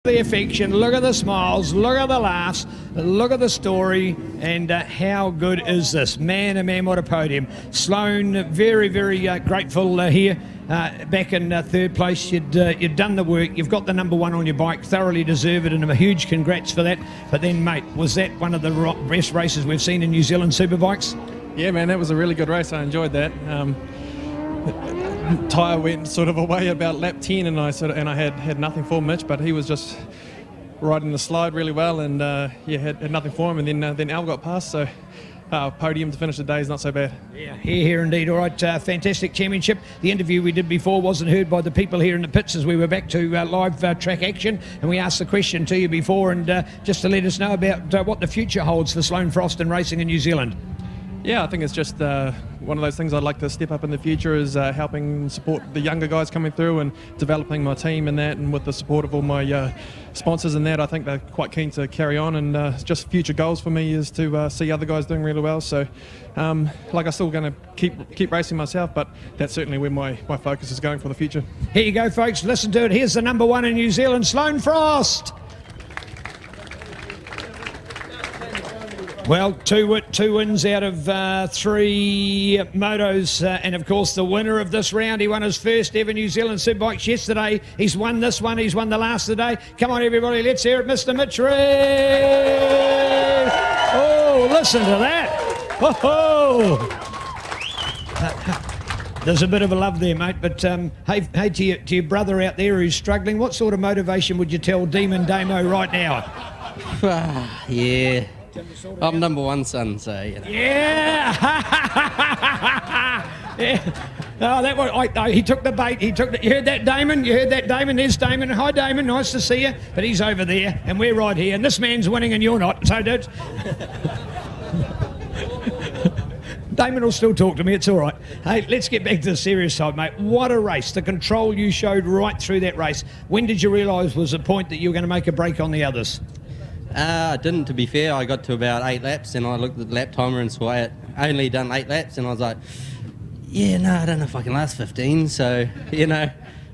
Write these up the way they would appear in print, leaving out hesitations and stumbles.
The affection, look at the smiles, look at the laughs, look at the story, and how good is this? Man, oh man, what a podium. Sloane, very, very grateful here. Back in third place, you'd done the work, you've got the number one on your bike, thoroughly deserve it, and a huge congrats for that. But then, mate, was that one of the best races we've seen in New Zealand Superbikes? Yeah, man, that was a really good race. I enjoyed that. Tyre went sort of away about lap 10, and I had nothing for Mitch, but he was just riding the slide really well, and had nothing for him. And then Al got past, so podium to finish the day is not so bad. Yeah, here indeed. All right, fantastic championship. The interview we did before wasn't heard by the people here in the pits as we were back to live track action, and we asked the question to you before, and just to let us know about what the future holds for Sloane Frost and racing in New Zealand. Yeah, I think it's just one of those things I'd like to step up in the future is helping support the younger guys coming through and developing my team and that, and with the support of all my sponsors and that, I think they're quite keen to carry on, and just future goals for me is to see other guys doing really well. So I'm still going to keep racing myself, but that's certainly where my focus is going for the future. Here you go, folks, listen to it. Here's the number one in New Zealand, Sloane Frost. Well, two wins out of 3 motos, and of course the winner of this round. He won his first ever New Zealand Superbikes yesterday. He's won this one, he's won the last of the day. Come on everybody, let's hear it, Mr. Mitch Reed. Oh, listen to that. Oh, there's a bit of a love there, mate, but hey, to your brother out there who's struggling, what sort of motivation would you tell Demon Damo right now? Yeah. I'm number one, son, so, you know. Yeah! Yeah. Oh, that one, he took the bait. You heard that, Damon? You heard that, Damon? There's Damon. Hi, Damon. Nice to see you. But he's over there, and we're right here. And this man's winning, and you're not. So, dude. Damon will still talk to me. It's all right. Hey, let's get back to the serious side, mate. What a race. The control you showed right through that race. When did you realise was the point that you were going to make a break on the others? I didn't, to be fair. I got to about 8 laps and I looked at the lap timer and saw I only done 8 laps, and I was like, yeah, no, I don't know if I can last 15, so, you know.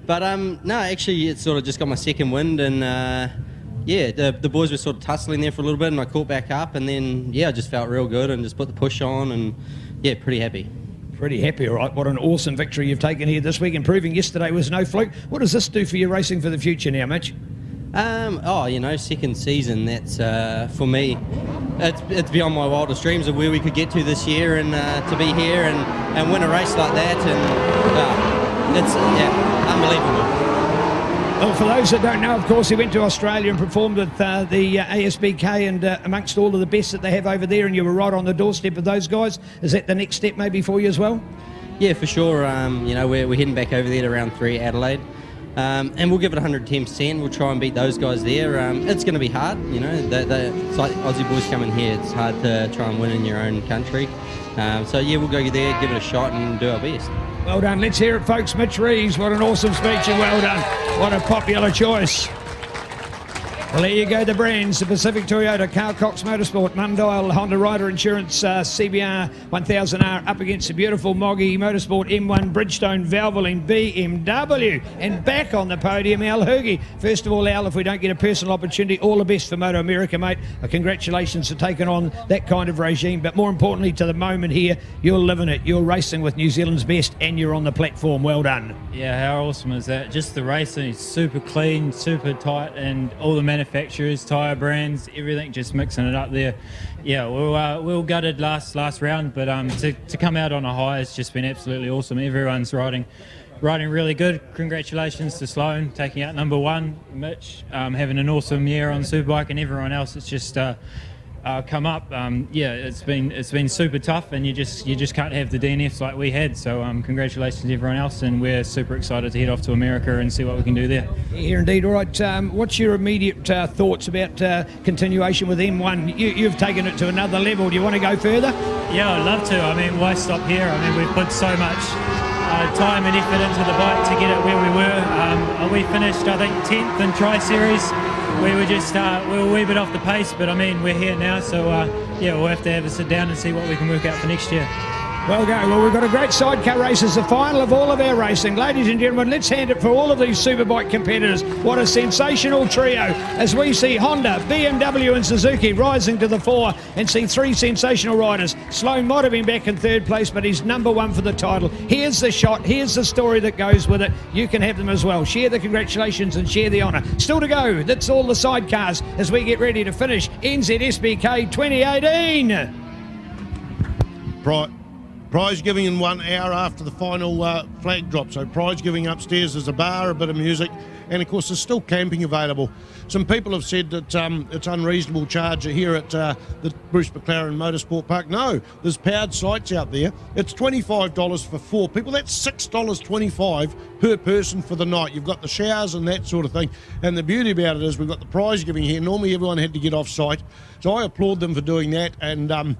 But no, actually it sort of just got my second wind, and yeah, the boys were sort of tussling there for a little bit, and I caught back up, and then, yeah, I just felt real good and just put the push on, and yeah, pretty happy. Pretty happy, all right. What an awesome victory you've taken here this week, and proving yesterday was no fluke. What does this do for your racing for the future now, Mitch? You know, second season, that's for me, it's beyond my wildest dreams of where we could get to this year, and to be here and win a race like that, and it's unbelievable. Well, for those that don't know, of course, he went to Australia and performed with the ASBK, and amongst all of the best that they have over there, and you were right on the doorstep of those guys. Is that the next step maybe for you as well? Yeah, for sure. You know, we're heading back over there to round 3 Adelaide. And we'll give it 110%. We'll try and beat those guys there. It's going to be hard, you know. It's like Aussie boys coming here. It's hard to try and win in your own country. So yeah, we'll go there, give it a shot, and do our best. Well done. Let's hear it, folks. Mitch Reeves, what an awesome speech, and well done. What a popular choice. Well, there you go, the brands, the Pacific Toyota, Carl Cox Motorsport, Mundial, Honda Rider Insurance, CBR 1000R up against the beautiful Moggy Motorsport, M1, Bridgestone, Valvoline, BMW, and back on the podium, Al Hergy. First of all, Al, if we don't get a personal opportunity, all the best for Moto America, mate. Congratulations for taking on that kind of regime, but more importantly, to the moment here, you're living it. You're racing with New Zealand's best, and you're on the platform. Well done. Yeah, how awesome is that? Just the racing is super clean, super tight, and all the manufacturers, tyre brands, everything just mixing it up there. Yeah, we were gutted last round, but to come out on a high has just been absolutely awesome. Everyone's riding really good. Congratulations to Sloane taking out number 1, Mitch having an awesome year on Superbike, and everyone else. It's just come up. Yeah, it's been super tough, and you just can't have the DNFs like we had. So congratulations to everyone else, and we're super excited to head off to America and see what we can do there. Here indeed. All right, what's your immediate thoughts about continuation with M1? You've taken it to another level. Do you want to go further? Yeah, I'd love to. I mean, why stop here? I mean, we've put so much time and effort into the bike to get it where we were. We finished, I think, 10th in Tri-Series. We were just we were a wee bit off the pace, but I mean, we're here now, so yeah, we'll have to have a sit down and see what we can work out for next year. Well, go. Well, we've got a great sidecar race as the final of all of our racing. Ladies and gentlemen, let's hand it for all of these superbike competitors. What a sensational trio as we see Honda, BMW and Suzuki rising to the fore and see three sensational riders. Sloan might have been back in third place, but he's number one for the title. Here's the shot. Here's the story that goes with it. You can have them as well. Share the congratulations and share the honour. Still to go. That's all the sidecars as we get ready to finish NZSBK 2018. Prize giving in 1 hour after the final flag drop. So prize giving upstairs, there's a bar, a bit of music, and of course there's still camping available. Some people have said that it's unreasonable charge here at the Bruce McLaren Motorsport Park. No, there's powered sites out there. It's $25 for 4 people. That's $6.25 per person for the night. You've got the showers and that sort of thing. And the beauty about it is we've got the prize giving here. Normally everyone had to get off site. So I applaud them for doing that and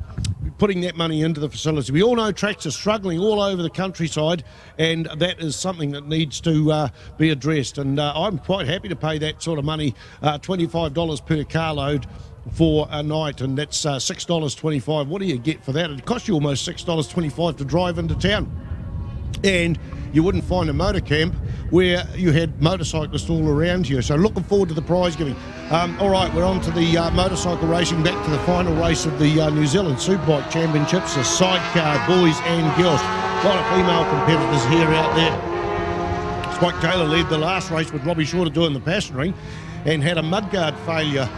putting that money into the facility. We all know tracks are struggling all over the countryside, and that is something that needs to be addressed. And I'm quite happy to pay that sort of money, $25 per carload for a night, and that's $6.25. What do you get for that? It costs you almost $6.25 to drive into town. And you wouldn't find a motor camp where you had motorcyclists all around you. So looking forward to the prize giving. All right, we're on to the motorcycle racing, back to the final race of the New Zealand Superbike Championships, the sidecar boys and girls. A lot of female competitors here out there. Spike Taylor led the last race with Robbie Shorter doing the passenger ring and had a mudguard failure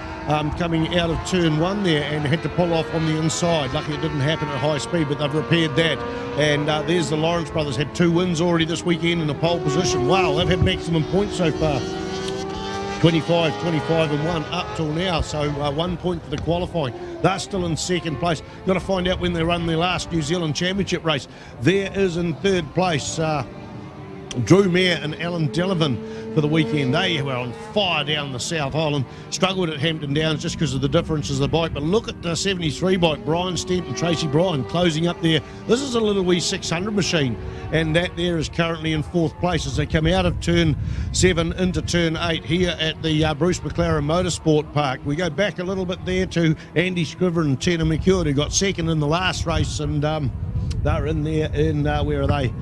coming out of turn 1 there and had to pull off on the inside. Lucky it didn't happen at high speed, but they've repaired that. And there's the Lawrence brothers, had 2 wins already this weekend in a pole position. Wow, they've had maximum points so far. 25, 25 and 1 up till now, so 1 point for the qualifying. They're still in second place. Got to find out when they run their last New Zealand Championship race. There is in third place Drew Mayer and Alan Delavan for the weekend. They were on fire down the South Island, struggled at Hampton Downs just because of the differences of the bike. But look at the 73 bike, Brian Stent and Tracy Bryan closing up there. This is a little wee 600 machine, and that there is currently in 4th place as they come out of turn 7 into turn 8 here at the Bruce McLaren Motorsport Park. We go back a little bit there to Andy Scriver and Tina McEwen, who got second in the last race, and they're in there in, where are they?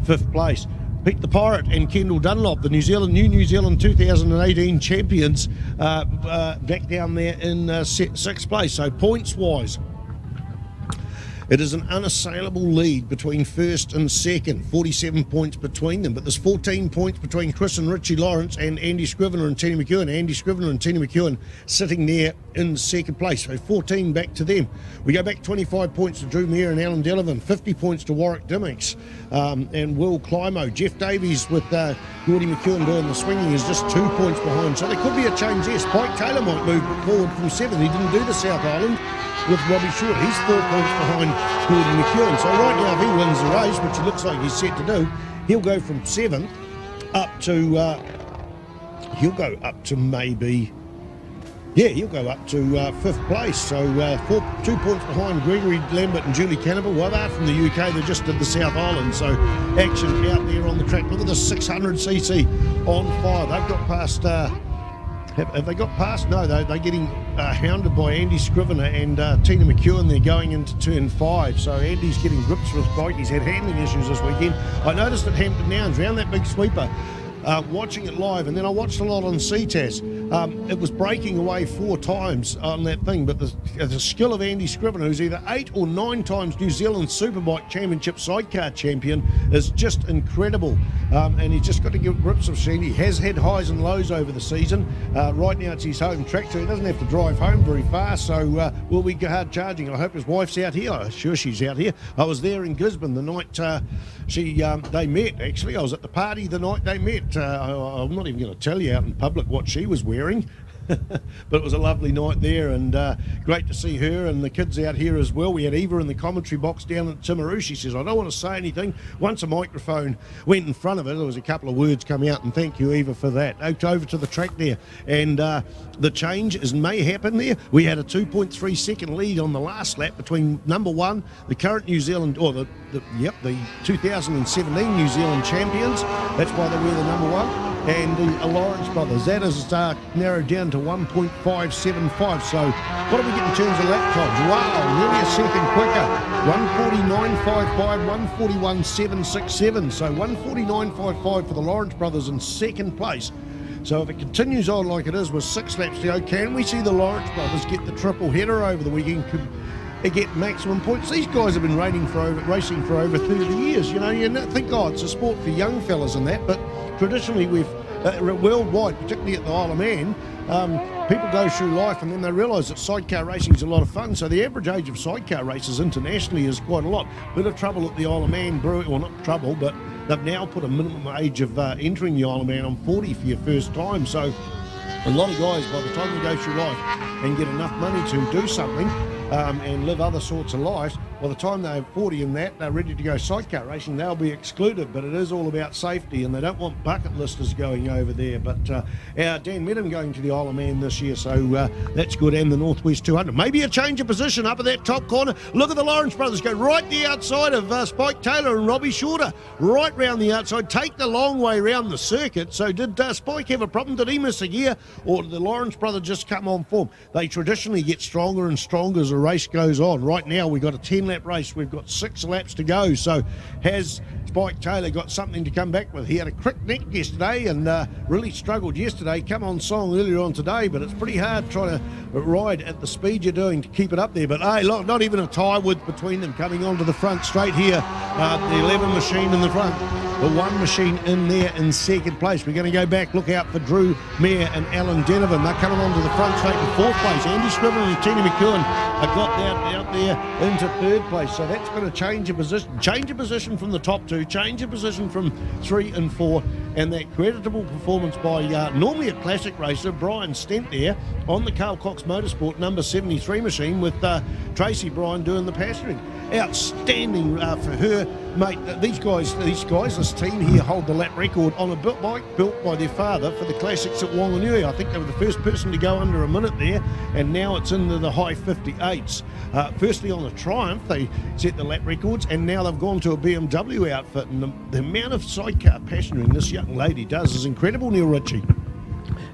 5th place. Pete the Pirate and Kendall Dunlop, the New Zealand 2018 champions, back down there in 6th place. So points-wise, it is an unassailable lead between first and second, 47 points between them, but there's 14 points between Chris and Richie Lawrence and Andy Scrivener and Tina McEwen. Andy Scrivener and Tina McEwen sitting there in second place, so 14 back to them. We go back 25 points to Drew Mayer and Alan Delavan, 50 points to Warwick Dimmicks and Will Climo. Jeff Davies with Gordy McEwen doing the swinging is just 2 points behind, so there could be a change there. Spike Taylor might move forward from 7. He didn't do the South Island with Robbie Short. He's 4 points behind Gordy McEwen. So right now, if he wins the race, which it looks like he's set to do, he'll go from 7th up to he'll go up to maybe, yeah, he'll go up to 5th place. So 2 points behind Gregory Lambert and Julie Cannibal. Well, they're from the UK. They just did the South Island. So action out there on the track. Look at the 600cc on fire. They've got past... Have they got past? No, they're getting hounded by Andy Scrivener and Tina McEwen. They're going into turn 5. So Andy's getting grips with his bike. He's had handling issues this weekend. I noticed at Hampton Downs, round that big sweeper, watching it live, and then I watched a lot on Ctas. It was breaking away 4 times on that thing, but the skill of Andy Scrivener, who's either 8 or 9 times New Zealand Superbike Championship sidecar champion, is just incredible. And he's just got to get grips of machine. He has had highs and lows over the season. Right now it's his home track, so he doesn't have to drive home very far, so we'll be hard charging. I hope his wife's out here. I'm sure she's out here. I was there in Gisborne the night they met, actually. I was at the party the night they met. I'm not even going to tell you out in public what she was wearing. But it was a lovely night there, and great to see her and the kids out here as well. We had Eva in the commentary box down at Timaru. She says, I don't want to say anything. Once a microphone went in front of her, there was a couple of words coming out, and thank you, Eva, for that. Over to the track there, and the change may happen there. We had a 2.3 second lead on the last lap between number 1, the current New Zealand, or the 2017 New Zealand champions. That's why they wear the number 1. and the Lawrence brothers. That is narrowed down to 1.575. So what do we get in terms of lap times? Wow, nearly a second quicker. 149.55, 141.767. So 149.55 for the Lawrence brothers in second place. So if it continues on like it is with 6 laps to go, can we see the Lawrence brothers get the triple header over the weekend? Could they get maximum points? These guys have been racing for over 30 years. You know, you think, oh, it's a sport for young fellas and that, but traditionally we've, worldwide, particularly at the Isle of Man, people go through life and then they realise that sidecar racing is a lot of fun. So the average age of sidecar races internationally is quite a lot. Bit of trouble at the Isle of Man, well, not trouble, but they've now put a minimum age of entering the Isle of Man on 40 for your first time. So a lot of guys, by the time you go through life and get enough money to do something and live other sorts of lives, by the time they're 40 and that, they're ready to go sidecar racing, they'll be excluded. But it is all about safety, and they don't want bucket listers going over there. But our Dan met him going to the Isle of Man this year, so that's good. And the Northwest 200. Maybe a change of position up at that top corner. Look at the Lawrence brothers go right the outside of Spike Taylor and Robbie Shorter, right round the outside, take the long way round the circuit. So did Spike have a problem? Did he miss a gear, or did the Lawrence brother just come on form? They traditionally get stronger and stronger as the race goes on. Right now we've got a 10-lap race. We've got 6 laps to go. So has Spike Taylor got something to come back with? He had a crick neck yesterday and really struggled yesterday. Come on song earlier on today, but it's pretty hard trying to ride at the speed you're doing to keep it up there. But hey, look, not even a tyre width between them coming onto the front straight here. The 11 machine in the front. The 1 machine in there in second place. We're going to go back, look out for Drew Mayer and Alan Denovan. They're coming onto the front straight in 4th place. Andy Scriven and Tina McEwen have got that out there into 3rd place. So that's going to change a position. Change a position from the top 2. Change a position from 3 and 4. And that creditable performance by normally a classic racer, Brian Stent there, on the Carl Cox Motorsport number 73 machine with Tracy Bryan doing the pastoring. Outstanding for her, mate. These guys, this team here hold the lap record on a bike built by their father for the classics at Wanganui. I think they were the first person to go under a minute there, and now it's into the high 58s. Firstly on the Triumph, they set the lap records, and now they've gone to a BMW outfit, and the amount of sidecar pastoring this young lady does is incredible, Neil Ritchie.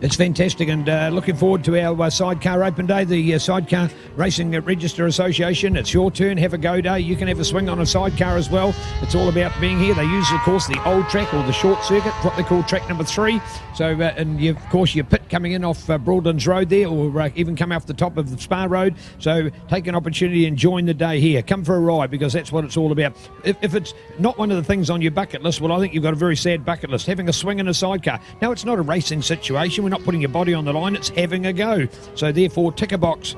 It's fantastic, and looking forward to our Sidecar Open Day, the Sidecar Racing Register Association. It's your turn, have a go day. You can have a swing on a sidecar as well. It's all about being here. They use, of course, the old track or the short circuit, what they call track number 3. So, and you, of course, your pit coming in off Broadlands Road there, or even come off the top of the Spa Road. So take an opportunity and join the day here. Come for a ride, because that's what it's all about. If it's not one of the things on your bucket list, well, I think you've got a very sad bucket list, having a swing in a sidecar. Now, it's not a racing situation. We're not putting your body on the line, it's having a go. So therefore, tick a box.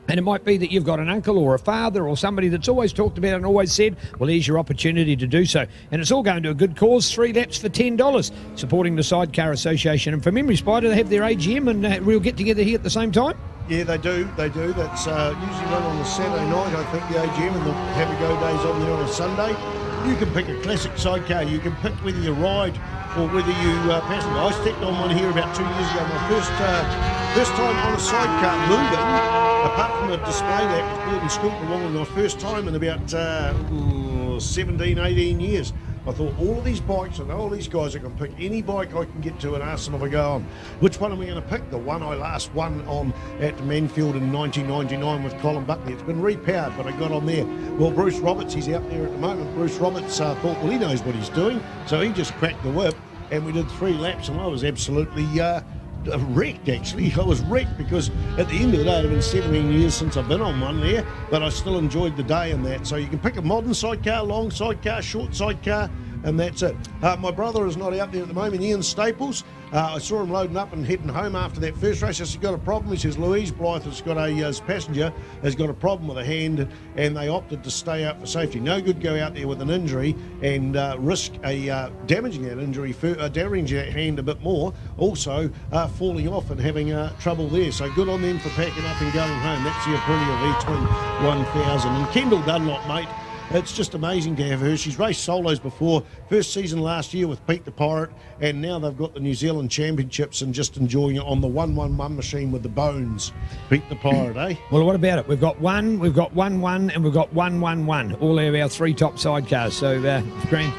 And it might be that you've got an uncle or a father or somebody that's always talked about and always said, well, here's your opportunity to do so. And it's all going to a good cause, 3 laps for $10, supporting the Sidecar Association. And for Memory Spider, they have their AGM, and we'll get together here at the same time. Yeah, they do. That's usually run on a Saturday night, I think, the AGM, and they'll have a go days on there on a Sunday. You can pick a classic sidecar. You can pick whether you ride or whether you pass it. I stepped on one here about 2 years ago. My first time on a sidecar moving, apart from a display that was Gordon Scooter along, my first time in about 17, 18 years. I thought, all of these bikes and all these guys, I can pick any bike I can get to and ask them if I go on. Which one am I going to pick? The one I last won on at Manfield in 1999 with Colin Buckley. It's been repowered, but I got on there. Well, Bruce Roberts, he's out there at the moment. Bruce Roberts thought, well, he knows what he's doing. So he just cracked the whip, and we did 3 laps, and I was absolutely wrecked, actually. I was wrecked because at the end of the day, it's been 17 years since I've been on one there, but I still enjoyed the day and that. So you can pick a modern sidecar, long sidecar, short sidecar, and that's it. My brother is not out there at the moment, Ian Staples. I saw him loading up and heading home after that first race. He's got a problem. He says Louise Blythe has got his passenger has got a problem with a hand, and they opted to stay out for safety. No good go out there with an injury and risk damaging that injury, damaging that hand a bit more, also falling off and having trouble there. So good on them for packing up and going home. That's the Aprilia V-Twin 1000. And Kendall Dunlop, mate, it's just amazing to have her. She's raced solos before, first season last year with Pete the Pirate, and now they've got the New Zealand Championships and just enjoying it on the 111 machine with the bones. Pete the Pirate, eh? Well, what about it? We've got 1, we've got 1-1, and we've got 1-1-1. All of our 3 top sidecars. So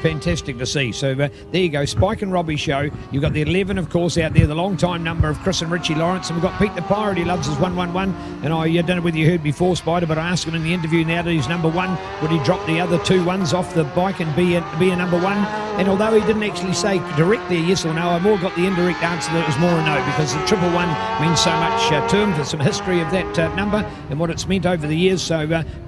fantastic to see. So there you go, Spike and Robbie show. You've got the 11, of course, out there, the long-time number of Chris and Richie Lawrence, and we've got Pete the Pirate. He loves his 1-1-1. And I don't know whether you heard before, Spider, but I asked him in the interview now that he's number 1, would he drop the other 2 1s off the bike and be a number 1? And although he didn't actually say directly a yes or no, I more got the indirect answer that it was more a no, because the 111 means so much to him. There's some history of that number and what it's meant over the years. So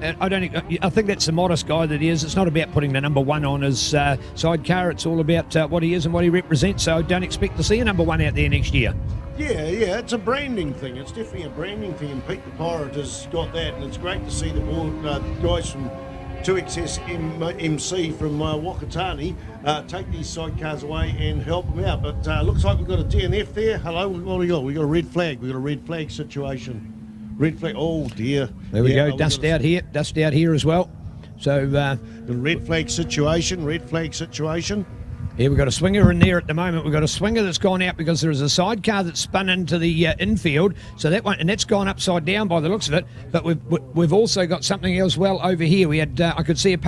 I think that's the modest guy that he is. It's not about putting the number 1 on his sidecar. It's all about what he is and what he represents. So don't expect to see a number 1 out there next year. Yeah, it's a branding thing. It's definitely a branding thing, and Pete the Pirate has got that, and it's great to see the guys from 2XS MC from Wakatani take these sidecars away and help them out. But looks like we've got a DNF there. Hello, what do we got? We've got a red flag. We've got a red flag situation. Red flag, oh dear. There we go, dust out here as well. So the red flag situation. Yeah, we've got a swinger in there at the moment. We've got a swinger that's gone out because there is a sidecar that's spun into the infield. So that one, and that's gone upside down by the looks of it. But we've also got something else well over here. We had I could see a